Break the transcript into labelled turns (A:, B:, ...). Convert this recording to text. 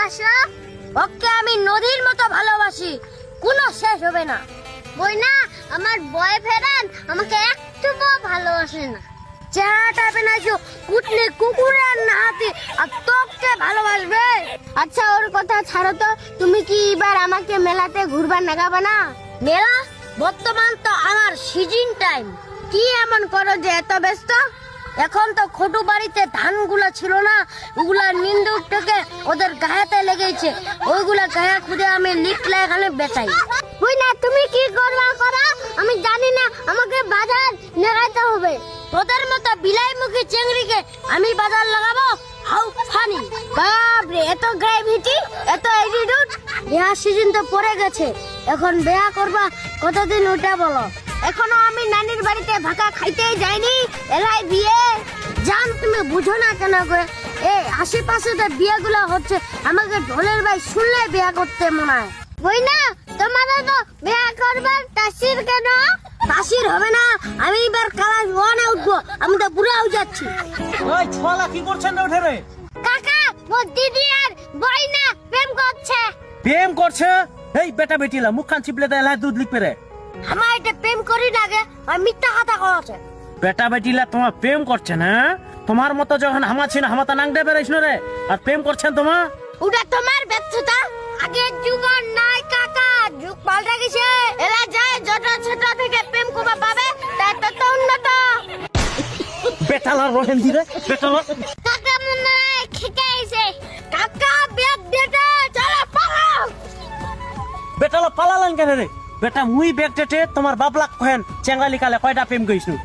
A: ভালোবাসো? ওকে আমি নদীর মতো ভালোবাসি, কোনো শেষ হবে না। বই না, আমার বয়ফ্রেন্ড আমাকে একটুও ভালোবাসে না। চেহারাটা বানাইছো কুটনি কুকুরের নাতি, আর তোকে ভালোবাসবে? আচ্ছা ওর কথা ছাড়ো তো, তুমি কি এবার আমাকে মেলাতে ঘুরবার নাগাবে না? মেলা? বর্তমান তো আমার সিজন টাইম। কি এমন করো যে এত ব্যস্ত? এখন তো খটু বাড়িতে ধানগুলা ছিল না, ওগুলা নিন্দুক থেকে ওদের গায়েতে লেগেছে, ওইগুলা গায়ে খুঁজে আমি লিখলে এখানে বেচাই। বুঝ না, তুমি কি করবা করো, আমি জানি না, আমাকে বাজার লাগাইতে হবে। তোদের মতো বিলাই মুখী চেংড়িকে আমি বাজার লাগাবো? How funny! বাপরে, এত গ্র্যাভিটি, এত অ্যাটিটিউড! বিয়ার সিজন তো পড়ে গেছে, এখন বিয়া করবা কতদিন ওটা বলো? এখনো আমি নানির বাড়িতে ভাকা খাইতেই যাইনি, এলাই বিয়ে। জান, তুমি বুঝো না কেন করে? এই আশেপাশে যে বিয়েগুলো হচ্ছে, আমাকে ঢোলের ভাই শুনলে বিয়ে করতে মনে হয়। বই না, তোমাদের তো বিয়ে করবার তাসির কেন? তাসির হবে না, আমি এবার ক্লাস 1 এ উঠবো, আমি তো বুড়া হয়ে যাচ্ছি।
B: ওই ছোলা কি করছেন না উঠে রে?
A: কাকা, মোর দিদি আর বই না প্রেম করছে।
B: প্রেম করছে? এই বেটা বেটিলা মুখখান চিপলে দেয় দুধ লিখবে রে।
A: আমার এটা প্রেম করি লাগে, আর মিথ্যা কথা কওয়াছে।
B: বেটা বেটিলা তোমার প্রেম করছে না? তোমার মতো যখন হামা ছিল হামাতা নাংডে বেরাইছ রে, আর প্রেম করছেন তোমার?
A: ওটা তোমার ব্যর্থতা। আগের যুগ আর নাই কাকা, যুগ পাল্টে গেছে। এরা যায় যত ছোট থেকে প্রেম করবা পাবে, তাই তত উন্নত।
B: বেটালা রহেন দিরে, বেটালা
A: কাকা মনে হয় খেকে আইছে। কাকা ব্যাগ দেটা, চলো পালাও।
B: বেটালা পালালেন কেন রে? বেটা মুই ব্যাগ ডেটে তোমার বাবলাক কহেন চেঙ্গালি কালে কয়টা প্রেম কইছনু?